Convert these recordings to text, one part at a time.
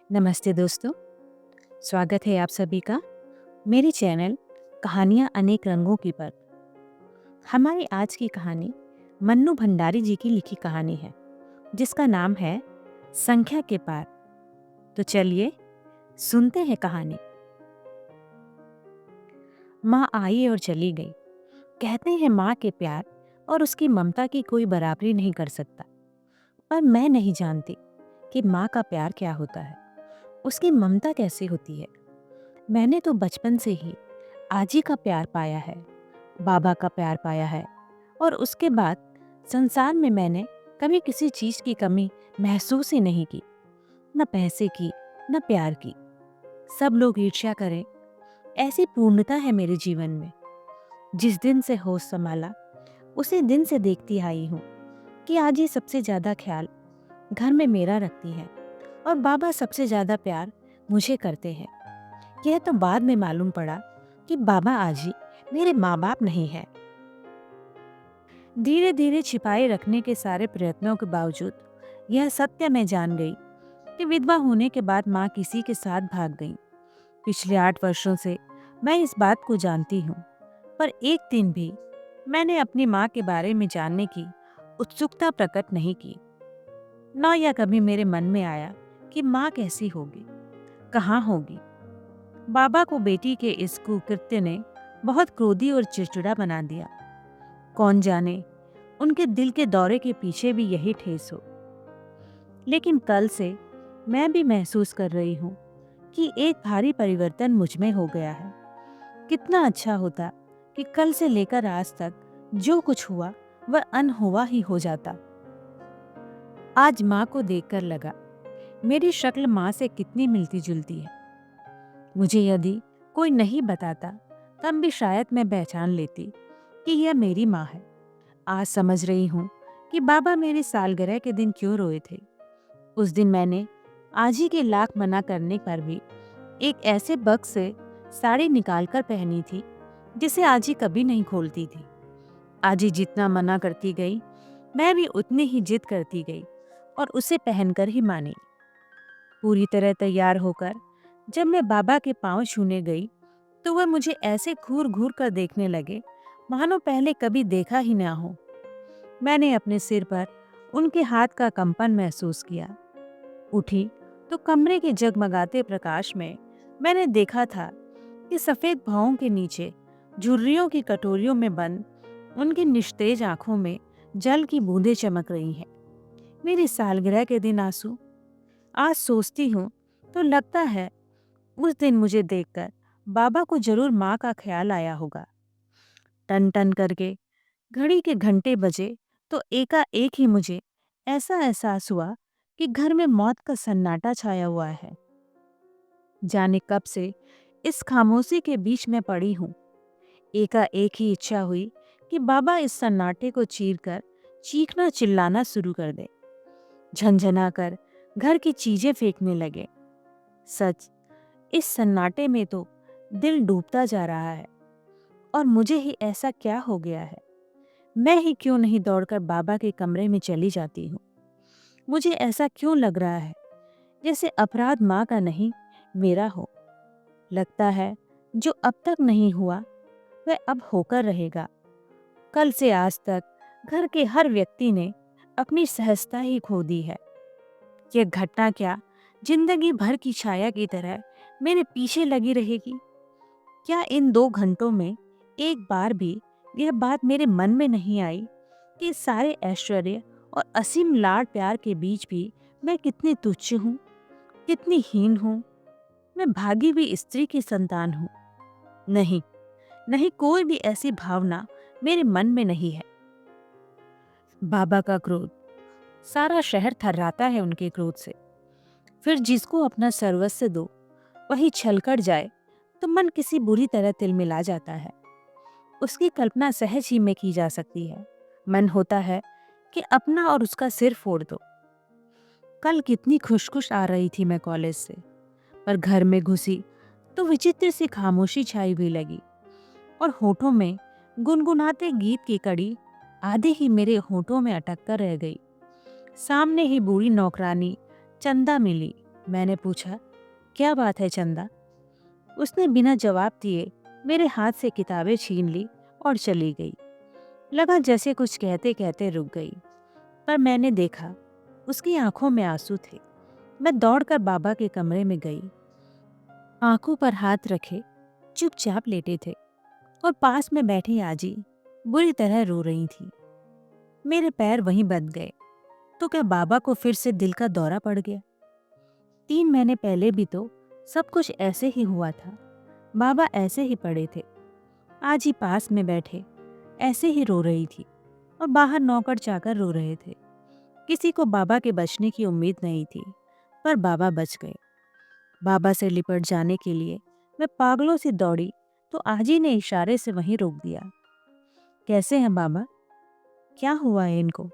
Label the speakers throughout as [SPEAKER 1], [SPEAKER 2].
[SPEAKER 1] नमस्ते दोस्तों, स्वागत है आप सभी का मेरे चैनल कहानियाँ अनेक रंगों की पर। हमारी आज की कहानी मन्नू भंडारी जी की लिखी कहानी है, जिसका नाम है संख्या के पार। तो चलिए सुनते हैं कहानी। माँ आई और चली गई। कहते हैं माँ के प्यार और उसकी ममता की कोई बराबरी नहीं कर सकता। पर मैं नहीं जानती कि माँ का प्यार क्या होता है, उसकी ममता कैसी होती है। मैंने तो बचपन से ही आजी का प्यार पाया है, बाबा का प्यार पाया है, और उसके बाद संसार में मैंने कभी किसी चीज की कमी महसूस ही नहीं की। न पैसे की, न प्यार की। सब लोग ईर्ष्या करें, ऐसी पूर्णता है मेरे जीवन में। जिस दिन से होश संभाला उसी दिन से देखती आई हूँ कि आजी सबसे ज्यादा ख्याल घर में मेरा रखती है और बाबा सबसे ज्यादा प्यार मुझे करते हैं। यह तो बाद में मालूम पड़ा कि बाबा आजी मेरे माँ बाप नहीं है। धीरे धीरे छिपाए रखने के सारे प्रयत्नों के बावजूद यह सत्य मैं जान गई कि विधवा होने के बाद माँ किसी के साथ भाग गई। पिछले 8 वर्षों से मैं इस बात को जानती हूँ, पर एक दिन भी मैंने अपनी माँ के बारे में जानने की उत्सुकता प्रकट नहीं की। न यह कभी मेरे मन में आया कि माँ कैसी होगी, कहाँ होगी। बाबा को बेटी के इस कुकृत्य ने बहुत क्रोधी और चिड़चिड़ा बना दिया। कौन जाने उनके दिल के दौरे के पीछे भी यही ठेस हो। लेकिन कल से मैं भी महसूस कर रही हूँ कि एक भारी परिवर्तन मुझ में हो गया है। कितना अच्छा होता कि कल से लेकर आज तक जो कुछ हुआ वह अनहुआ ही हो जाता। आज माँ को देखकर लगा मेरी शक्ल माँ से कितनी मिलती जुलती है। मुझे यदि कोई नहीं बताता तब भी शायद मैं पहचान लेती कि यह मेरी माँ है। आज समझ रही हूँ कि बाबा मेरी सालगिरह के दिन क्यों रोए थे। उस दिन मैंने आजी के लाख मना करने पर भी एक ऐसे बक्स से साड़ी निकालकर पहनी थी जिसे आजी कभी नहीं खोलती थी। आजी जितना मना करती गई, मैं भी उतनी ही जिद करती गई और उसे पहनकर ही मानी। पूरी तरह तैयार होकर जब मैं बाबा के पांव छूने गई तो वह मुझे ऐसे घूर घूर कर देखने लगे मानो पहले कभी देखा ही ना हो। मैंने अपने सिर पर उनके हाथ का कंपन महसूस किया। उठी तो कमरे के जगमगाते प्रकाश में मैंने देखा था कि सफेद भौं के नीचे झुर्रियों की कटोरियों में बंद उनकी निस्तेज आंखों में जल की बूंदें चमक रही हैं। मेरी सालगिरह के दिन आंसू। आज सोचती हूँ तो लगता है उस दिन मुझे देखकर बाबा को जरूर माँ का ख्याल आया होगा। टन टन करके घड़ी के घंटे बजे तो एकाएक ही मुझे ऐसा एहसास हुआ कि घर में मौत का सन्नाटा छाया हुआ है। जाने कब से इस खामोशी के बीच में पड़ी हूँ। एकाएक ही इच्छा हुई कि बाबा इस सन्नाटे को चीरकर चीखना चिल्लाना शुरू कर दे, झंझना कर घर की चीजें फेंकने लगे। सच, इस सन्नाटे में तो दिल डूबता जा रहा है। और मुझे ही ऐसा क्या हो गया है? मैं ही क्यों नहीं दौड़कर बाबा के कमरे में चली जाती हूँ? मुझे ऐसा क्यों लग रहा है जैसे अपराध माँ का नहीं, मेरा हो। लगता है जो अब तक नहीं हुआ वह अब होकर रहेगा। कल से आज तक घर के हर व्यक्ति ने अपनी सहजता ही खो दी है। यह घटना क्या जिंदगी भर की छाया की तरह मेरे पीछे लगी रहेगी? क्या इन 2 घंटों में एक बार भी यह बात मेरे मन में नहीं आई कि सारे ऐश्वर्य और असीम लाड प्यार के बीच भी मैं कितनी तुच्छ हूँ, कितनी हीन हूँ। मैं भागी हुई स्त्री की संतान हूँ। नहीं, नहीं, कोई भी ऐसी भावना मेरे मन में नहीं है। बाबा का क्रोध, सारा शहर थर्राता है उनके क्रोध से। फिर जिसको अपना सर्वस्व दो वही छलकट जाए तो मन किसी बुरी तरह तिलमिला जाता है। उसकी कल्पना सहज ही में की जा सकती है। मन होता है कि अपना और उसका सिर फोड़ दो। कल कितनी खुश खुश आ रही थी मैं कॉलेज से, पर घर में घुसी तो विचित्र सी खामोशी छाई हुई लगी और होठों में गुनगुनाते गीत की कड़ी आधे ही मेरे होठों में अटक कर रह गई। सामने ही बूढ़ी नौकरानी चंदा मिली मैंने पूछा, क्या बात है चंदा? उसने बिना जवाब दिए मेरे हाथ से किताबें छीन ली और चली गई। लगा जैसे कुछ कहते कहते रुक गई, पर मैंने देखा उसकी आंखों में आंसू थे। मैं दौड़कर बाबा के कमरे में गई। आंखों पर हाथ रखे चुपचाप लेटे थे और पास में बैठी आजी बुरी तरह रो रही थी। मेरे पैर वहीं बंध गए। तो क्या बाबा को फिर से दिल का दौरा पड़ गया? 3 महीने पहले भी तो सब कुछ ऐसे ही हुआ था। बाबा ऐसे ही पड़े थे, आज ही पास में बैठे ऐसे ही रो रही थी और बाहर नौकर चाकर रो रहे थे। किसी को बाबा के बचने की उम्मीद नहीं थी, पर बाबा बच गए। बाबा से लिपट जाने के लिए मैं पागलों से दौड़ी तो आजी ने इशारे से वहीं रोक दिया। कैसे हैं बाबा? क्या हुआ है इनको?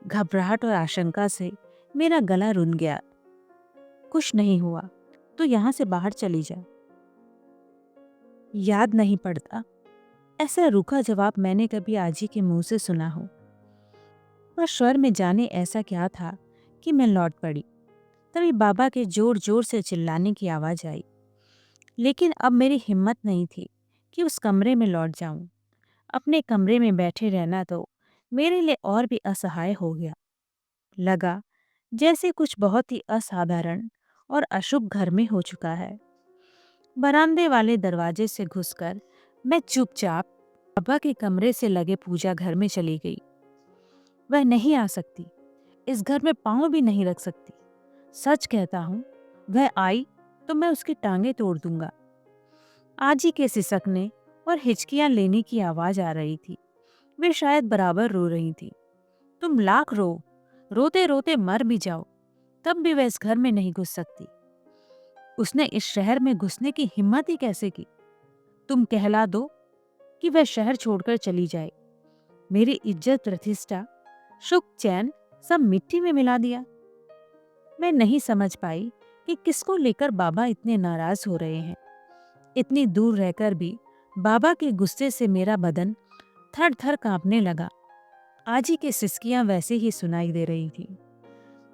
[SPEAKER 1] घबराहट और आशंका से मेरा गला रुन गया। कुछ नहीं हुआ, तो यहाँ से बाहर चली जा। याद नहीं पड़ता ऐसा रूखा जवाब मैंने कभी आजी के मुंह से सुना हो, पर स्वर में जाने ऐसा क्या था कि मैं लौट पड़ी। तभी बाबा के जोर जोर से चिल्लाने की आवाज आई, लेकिन अब मेरी हिम्मत नहीं थी कि उस कमरे में लौट जाऊं। अपने कमरे में बैठे रहना तो मेरे लिए और भी असहाय हो गया। लगा जैसे कुछ बहुत ही असाधारण और अशुभ घर में हो चुका है। बरामदे वाले दरवाजे से घुसकर मैं चुपचाप बाबा के कमरे से लगे पूजा घर में चली गई। वह नहीं आ सकती, इस घर में पांव भी नहीं रख सकती। सच कहता हूँ, वह आई तो मैं उसकी टांगे तोड़ दूंगा। आजी के सिसकने और हिचकियां लेने की आवाज आ रही थी। वे शायद बराबर रो रही थी। तुम लाख रो, रोते रोते मर भी जाओ, तब भी वह इस घर में नहीं घुस सकती। उसने इस शहर में घुसने की हिम्मत ही कैसे की? तुम कहला दो कि वह शहर छोड़कर चली जाए। मेरी इज्जत, प्रतिष्ठा, सुख, चैन सब मिट्टी में मिला दिया। मैं नहीं समझ पाई कि किसको लेकर बाबा इतने नाराज हो रहे हैं। इतनी दूर रहकर भी बाबा के गुस्से से मेरा बदन थर थर कांपने लगा। आजी की सिसकियां वैसे ही सुनाई दे रही थी।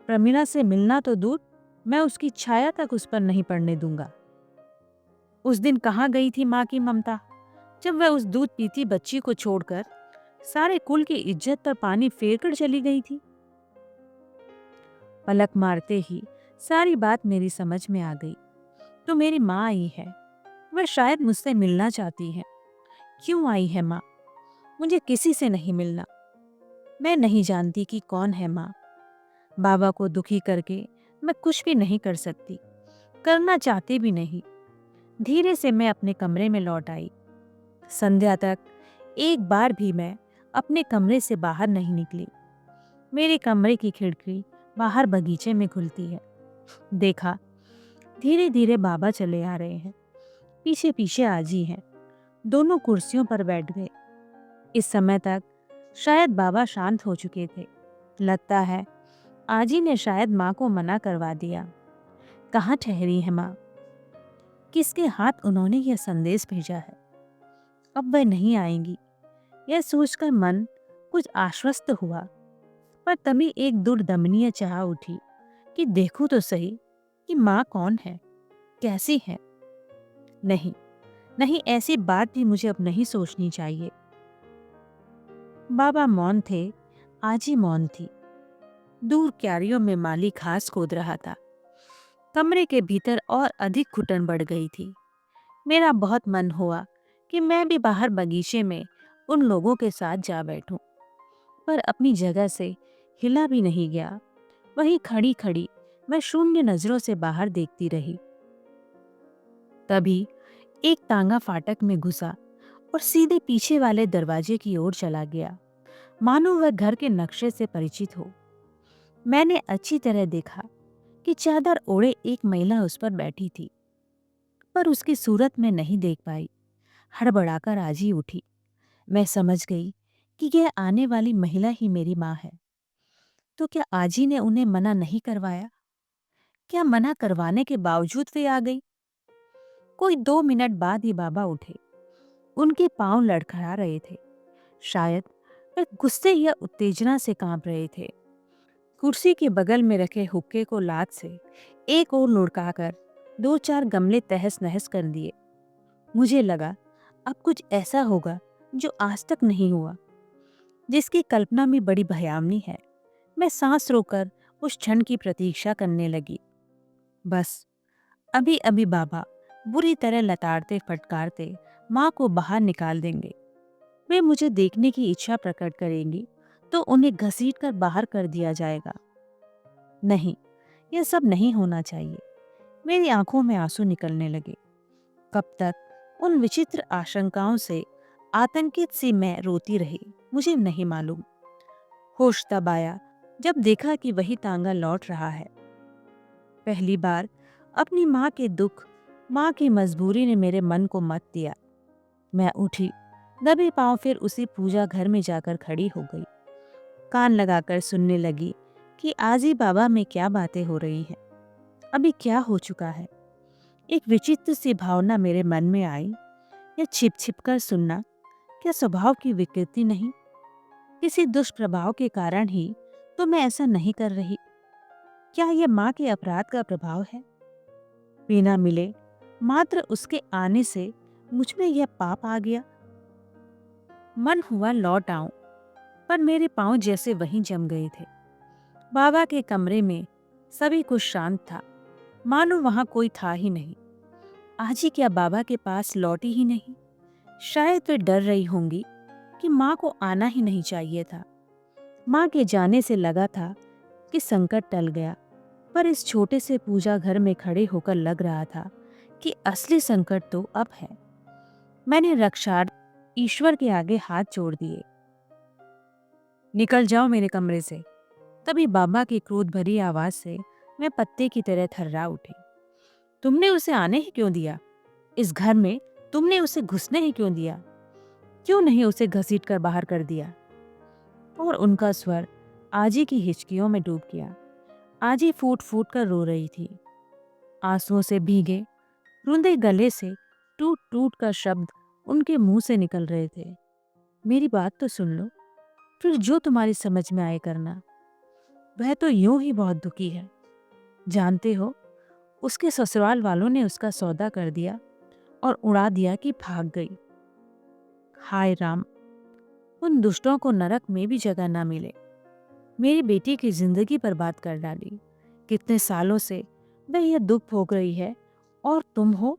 [SPEAKER 1] प्रमीला से मिलना तो दूर, मैं उसकी छाया तक उस पर नहीं पड़ने दूंगा। उस दिन कहाँ गई थी माँ की ममता, जब वह उस दूध पीती बच्ची को छोड़कर सारे कुल की इज्जत पर पानी फेर कर चली गई थी। पलक मारते ही सारी बात मेरी समझ में आ गई। तो मेरी माँ आई है, वह शायद मुझसे मिलना चाहती है। क्यों आई है माँ? मुझे किसी से नहीं मिलना। मैं नहीं जानती कि कौन है माँ। बाबा को दुखी करके मैं कुछ भी नहीं कर सकती, करना चाहती भी नहीं। धीरे से मैं अपने कमरे में लौट आई। संध्या तक एक बार भी मैं अपने कमरे से बाहर नहीं निकली। मेरे कमरे की खिड़की बाहर बगीचे में खुलती है। देखा, धीरे धीरे बाबा चले आ रहे हैं। पीछे पीछे आजी हैं। दोनों कुर्सियों पर बैठ गए। इस समय तक शायद बाबा शांत हो चुके थे। लगता है आजी ने शायद माँ को मना करवा दिया। कहाँ ठहरी है माँ? किसके हाथ उन्होंने यह संदेश भेजा है? अब वह नहीं आएंगी, यह सोचकर मन कुछ आश्वस्त हुआ। पर तभी एक दुर्दमनीय चाह उठी कि देखूं तो सही कि माँ कौन है, कैसी है। नहीं, नहीं, ऐसी बात भी मुझे अब नहीं सोचनी चाहिए। बाबा मौन थे, आजी मौन थी। दूर क्यारियों में माली घास खोद रहा था। कमरे के भीतर और अधिक घुटन बढ़ गई थी। मेरा बहुत मन हुआ कि मैं भी बाहर बगीचे में उन लोगों के साथ जा बैठूं, पर अपनी जगह से हिला भी नहीं गया। वहीं खड़ी खड़ी मैं शून्य नजरों से बाहर देखती रही। तभी एक तांगा फाटक में घुसा और सीधे पीछे वाले दरवाजे की ओर चला गया, मानो वह घर के नक्शे से परिचित हो। मैंने अच्छी तरह देखा कि चादर ओढ़े एक महिला उस पर बैठी थी, पर उसकी सूरत में नहीं देख पाई। हड़बड़ाकर आजी उठी। मैं समझ गई कि यह आने वाली महिला ही मेरी माँ है। तो क्या आजी ने उन्हें मना नहीं करवाया? क्या मना करवाने के बावजूद वे आ गई? कोई 2 मिनट बाद ही बाबा उठे। उनके पांव लड़खड़ा रहे थे। शायद वे गुस्से या उत्तेजना से कांप रहे थे। कुर्सी के बगल में रखे हुक्के को लात से एक और लुढ़काकर 2-4 गमले तहस नहस कर दिए। मुझे लगा अब कुछ ऐसा होगा जो आज तक नहीं हुआ, जिसकी कल्पना में बड़ी भयावनी है। मैं सांस रोककर उस क्षण की प्रतीक्षा करने लगी। बस अभी अभी बाबा बुरी तरह लताड़ते फटकारते माँ को बाहर निकाल देंगे। वे मुझे देखने की इच्छा प्रकट करेंगी तो उन्हें घसीट कर बाहर कर दिया जाएगा। नहीं, यह सब नहीं होना चाहिए। मेरी आंखों में आंसू निकलने लगे। कब तक उन विचित्र आशंकाओं से आतंकित सी मैं रोती रही, मुझे नहीं मालूम। होश तब आया जब देखा कि वही तांगा लौट रहा है। पहली बार अपनी माँ के दुख, माँ की मजबूरी ने मेरे मन को मत दिया। मैं उठी, दबे पांव फिर उसी पूजा घर में जाकर खड़ी हो गई। कान लगाकर सुनने लगी कि आजी बाबा में क्या बातें हो रही हैं। अभी क्या हो चुका है। एक विचित्र सी भावना मेरे मन में आई। यह छिप छिप कर सुनना क्या स्वभाव की विकृति नहीं? किसी दुष्प्रभाव के कारण ही तो मैं ऐसा नहीं कर रही। क्या यह माँ के अपराध का प्रभाव है? बिना मिले मात्र उसके आने से मुझ में यह पाप आ गया। मन हुआ लौट आऊं, पर मेरे पांव जैसे वहीं जम गए थे। बाबा के कमरे में सभी कुछ शांत था, मानो वहां कोई था ही नहीं। आजी क्या बाबा के पास लौटी ही नहीं? शायद वे डर रही होंगी कि माँ को आना ही नहीं चाहिए था। माँ के जाने से लगा था कि संकट टल गया, पर इस छोटे से पूजा घर में खड़े होकर लग रहा था कि असली संकट तो अब है। मैंने रक्षार्थ ईश्वर के आगे हाथ जोड़ दिए। निकल जाओ मेरे कमरे से। तभी बाबा की क्रोध भरी आवाज से मैं पत्ते की तरह थर्रा उठी। तुमने उसे आने ही क्यों दिया? इस घर में तुमने उसे घुसने ही क्यों दिया? क्यों नहीं उसे घसीट कर बाहर कर दिया? और उनका स्वर आजी की हिचकियों में डूब गया। आजी फूट फूट कर रो रही थी। आंसुओं से भीगे रुंधे गले से टूट टूट कर शब्द उनके मुंह से निकल रहे थे। मेरी बात तो सुन लो, फिर जो तुम्हारी समझ में आए करना। वह तो यूं ही बहुत दुखी है। जानते हो, उसके ससुराल वालों ने उसका सौदा कर दिया और उड़ा दिया कि भाग गई। हाय राम, उन दुष्टों को नरक में भी जगह ना मिले। मेरी बेटी की जिंदगी बर्बाद कर डाली। कितने सालों से वह यह दुख भोग रही है और तुम हो।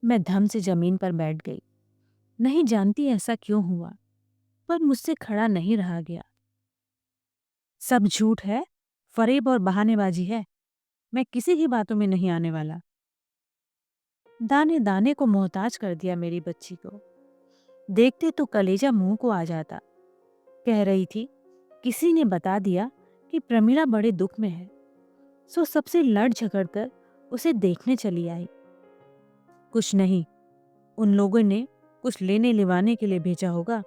[SPEAKER 1] मैं धम से जमीन पर बैठ गई। नहीं जानती ऐसा क्यों हुआ, पर मुझसे खड़ा नहीं रहा गया। सब झूठ है, फरेब और बहानेबाजी है। मैं किसी की बातों में नहीं आने वाला। दाने दाने को मोहताज कर दिया मेरी बच्ची को। देखते तो कलेजा मुंह को आ जाता। कह रही थी किसी ने बता दिया कि प्रमीला बड़े दुख में है, सो सबसे लड़ झगड़ कर उसे देखने चली आई। कुछ नहीं, उन लोगों ने कुछ लेने लिवाने के लिए भेजा होगा।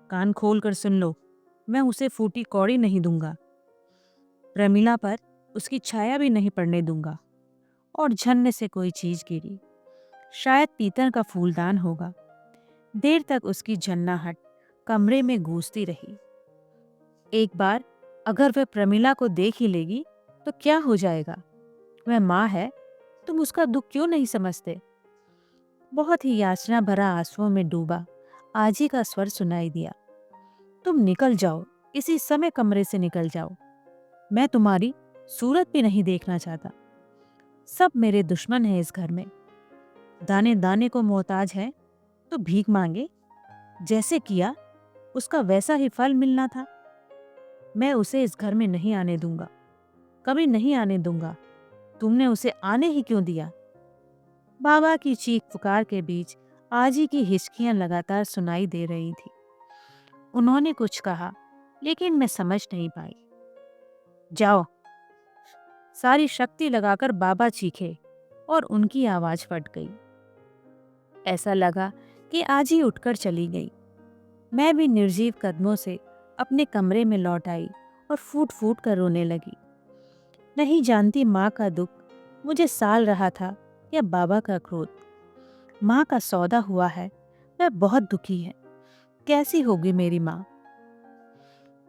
[SPEAKER 1] कान खोल कर सुन लो, मैं उसे फूटी कौड़ी नहीं दूंगा। प्रमीला पर उसकी छाया भी नहीं पड़ने दूंगा। और झन्ने से कोई चीज गिरी, शायद पीतल का फूलदान होगा। देर तक उसकी झन्नाहट कमरे में गूंजती रही। एक बार अगर वह प्रमीला को देख ही लेगी तो क्या हो जाएगा? वह माँ है, तुम उसका दुख क्यों नहीं समझते? बहुत ही याचना भरा आंसुओं में डूबा आजी का स्वर सुनाई दिया। तुम निकल जाओ, इसी समय कमरे से निकल जाओ। मैं तुम्हारी सूरत भी नहीं देखना चाहता। सब मेरे दुश्मन हैं इस घर में। दाने दाने को मोहताज है तो भीख मांगे। जैसे किया उसका वैसा ही फल मिलना था। मैं उसे इस घर में नहीं आने दूंगा, कभी नहीं आने दूंगा। तुमने उसे आने ही क्यों दिया? बाबा की चीख पुकार के बीच आजी की हिचकियां लगातार सुनाई दे रही थी। उन्होंने कुछ कहा, लेकिन मैं समझ नहीं पाई। जाओ, सारी शक्ति लगाकर बाबा चीखे और उनकी आवाज फट गई। ऐसा लगा कि आजी उठकर चली गई। मैं भी निर्जीव कदमों से अपने कमरे में लौट आई और फूट फूट कर रोने लगी। नहीं जानती माँ का दुख मुझे साल रहा था या बाबा का क्रोध। माँ का सौदा हुआ है, वह बहुत दुखी है। कैसी होगी मेरी माँ?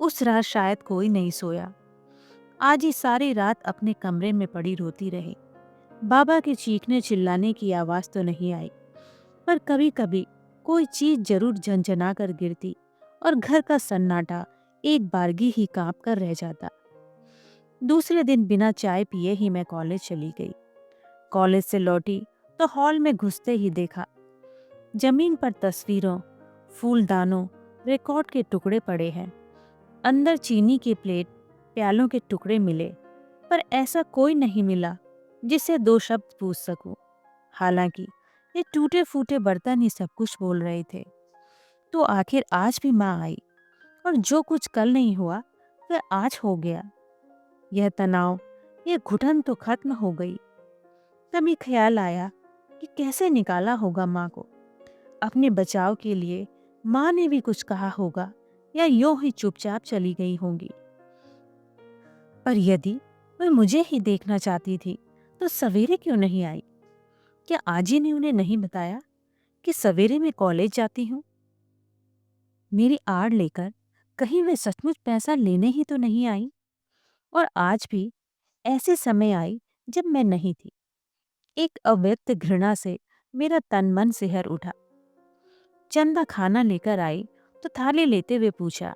[SPEAKER 1] उस रात शायद कोई नहीं सोया। आज ही सारी रात अपने कमरे में पड़ी रोती रही। बाबा के चीखने चिल्लाने की आवाज तो नहीं आई, पर कभी कभी कोई चीज जरूर झनझना कर गिरती और घर का सन्नाटा एक बारगी ही कांप कर रह जाता। दूसरे दिन बिना चाय पिए ही मैं कॉलेज चली गई। कॉलेज से लौटी तो हॉल में घुसते ही देखा जमीन पर तस्वीरों, फूलदानों, रिकॉर्ड के टुकड़े पड़े हैं। अंदर चीनी की प्लेट, प्यालों के टुकड़े मिले, पर ऐसा कोई नहीं मिला जिससे दो शब्द पूछ सकूं। हालांकि ये टूटे फूटे बर्तन ही सब कुछ बोल रहे थे। तो आखिर आज भी माँ आई, और जो कुछ कल नहीं हुआ वह आज हो गया। यह तनाव, यह घुटन तो खत्म हो गई। तभी ख्याल आया कि कैसे निकाला होगा माँ को। अपने बचाव के लिए माँ ने भी कुछ कहा होगा, या यूं ही चुपचाप चली गई होंगी। पर यदि वह मुझे ही देखना चाहती थी तो सवेरे क्यों नहीं आई? क्या आज ही ने उन्हें नहीं बताया कि सवेरे मैं कॉलेज जाती हूँ? मेरी आड़ लेकर कहीं वे सचमुच पैसा लेने ही तो नहीं आई, और आज भी ऐसे समय आई जब मैं नहीं थी। एक अव्यक्त घृणा से मेरा तन मन सिहर उठा। चंदा खाना लेकर आई तो थाली लेते हुए पूछा,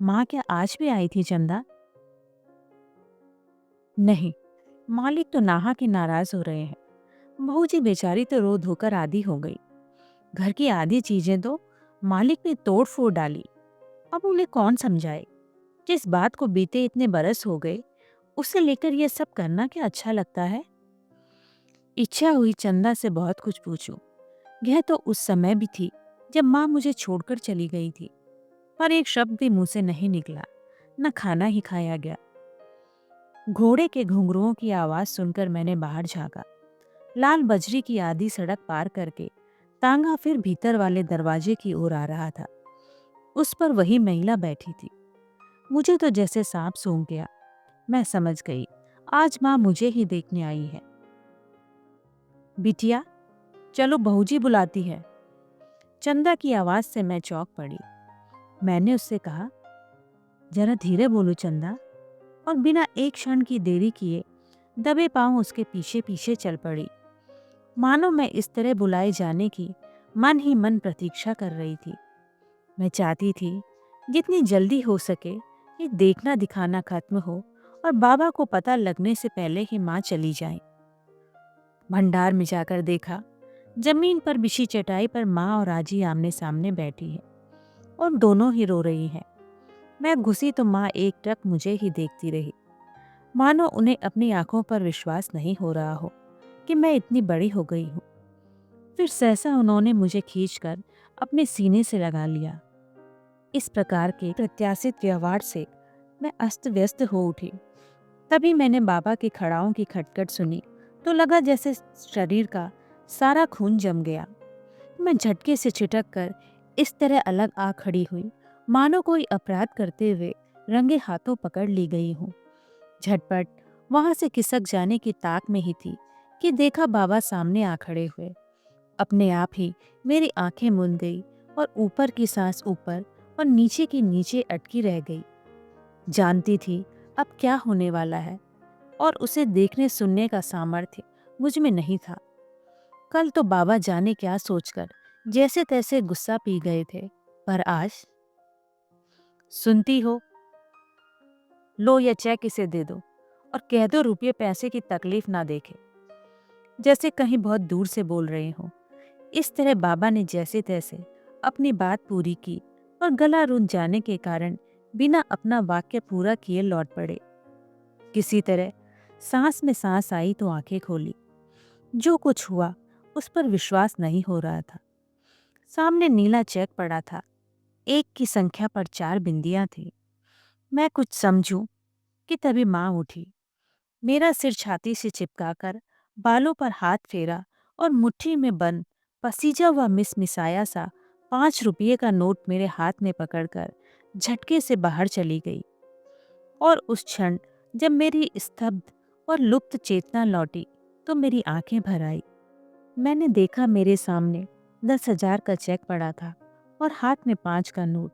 [SPEAKER 1] माँ क्या आज भी आई थी चंदा? नहीं, मालिक तो नाहा के नाराज हो रहे हैं। बहू जी बेचारी तो रो धोकर आधी हो गई। घर की आधी चीजें तो मालिक ने तोड़ फोड़ डाली। अब उन्हें कौन समझाए? जिस बात को बीते इतने बरस हो गए, उसे लेकर यह सब करना क्या अच्छा लगता है? इच्छा हुई चंदा से बहुत कुछ पूछूं। यह तो उस समय भी थी जब माँ मुझे छोड़कर चली गई थी, पर एक शब्द भी मुंह से नहीं निकला, न खाना ही खाया गया। घोड़े के घुंघरुओं की आवाज सुनकर मैंने बाहर झांका। लाल बजरी की आधी सड़क पार करके तांगा फिर भीतर वाले दरवाजे की ओर आ रहा था। उस पर वही महिला बैठी थी। मुझे तो जैसे सांप सूंघ गया। मैं समझ गई, आज माँ मुझे ही देखने आई है। बिटिया, चलो बहूजी बुलाती है। चंदा की आवाज से मैं चौंक पड़ी। मैंने उससे कहा, जरा धीरे बोलो चंदा, और बिना एक क्षण की देरी किए दबे पांव उसके पीछे पीछे चल पड़ी। मानो मैं इस तरह बुलाए जाने की मन ही मन प्रतीक्षा कर रही थी। मैं चाहती थी जितनी जल्दी हो सके ये देखना दिखाना खत्म हो और बाबा को पता लगने से पहले ही माँ चली जाए। भंडार में जाकर देखा, जमीन पर बिछी चटाई पर माँ और आजी आमने सामने बैठी है, और दोनों ही रो रही हैं। मैं घुसी तो माँ एकटक मुझे ही देखती रही, मानो उन्हें अपनी आंखों पर विश्वास नहीं हो रहा हो कि मैं इतनी बड़ी हो गई हूँ। फिर सहसा उन्होंने मुझे खींचकर अपने सीने से लगा लिया। इस प्रकार के प्रत्याशित व्यवहार से मैं अस्त व्यस्त हो उठी। तभी मैंने बाबा के खड़ाओं की खटखट सुनी तो लगा जैसे शरीर का सारा खून जम गया। मैं झटके से छिटक कर इस तरह अलग आ खड़ी हुई, मानो कोई अपराध करते हुए रंगे हाथों पकड़ ली गई हूँ। झटपट वहां से खिसक जाने की ताक में ही थी कि देखा बाबा सामने आ खड़े हुए। अपने आप ही मेरी आंखें मूंद गई और ऊपर की सांस ऊपर और नीचे की नीचे अटकी रह गई। जानती थी अब क्या होने वाला है, और उसे देखने सुनने का सामर्थ्य मुझ में नहीं था। कल तो बाबा जाने क्या सोचकर जैसे तैसे गुस्सा पी गए थे, पर आज सुनती हो, लो ये चेक इसे दे दो और कह दो रुपये पैसे की तकलीफ ना देखे। जैसे कहीं बहुत दूर से बोल रहे हो। इस तरह बाबा ने जैसे तैसे अपनी बात पूरी की और गला रुंध जाने के कारण बिना अपना वाक्य पूरा किए लौट पड़े। किसी तरह सांस में सांस आई तो आंखें खोली। जो कुछ हुआ उस पर विश्वास नहीं हो रहा था। सामने नीला चेक पड़ा था। एक की संख्या पर 4 बिंदियां थी। मैं कुछ समझूं कि तभी माँ उठी। मेरा सिर छाती से चिपकाकर बालों पर हाथ फेरा और मुट्ठी में बंद पसीजा हुआ मिसमिसाया सा 5 रुपये का नोट मेरे हाथ में पकड़कर झटके से बाहर चली गई। और उस क्षण जब मेरी स्तब्ध और लुप्त चेतना लौटी तो मेरी आंखें भर आई। मैंने देखा मेरे सामने 10,000 का चेक पड़ा था और हाथ में 5 का नोट।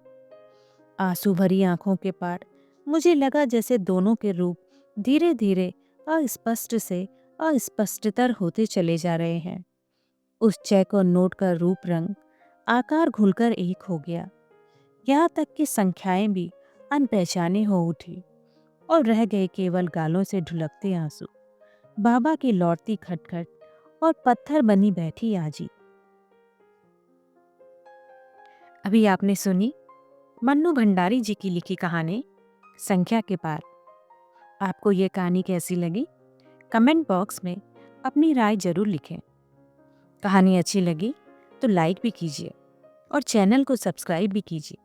[SPEAKER 1] आंसू भरी आंखों के पार मुझे लगा जैसे दोनों के रूप धीरे धीरे अस्पष्ट से अस्पष्टतर होते चले जा रहे हैं। उस चेक और नोट का रूप रंग आकार घुलकर एक हो गया। यहाँ तक कि संख्याएं भी अनपहचानी हो उठी और रह गए केवल गालों से ढुलकते आंसू, बाबा की लौटती खटखट और पत्थर बनी बैठी आजी। अभी आपने सुनी मन्नू भंडारी जी की लिखी कहानी संख्या के पार। आपको ये कहानी कैसी लगी? कमेंट बॉक्स में अपनी राय जरूर लिखें। कहानी अच्छी लगी तो लाइक भी कीजिए और चैनल को सब्सक्राइब भी कीजिए।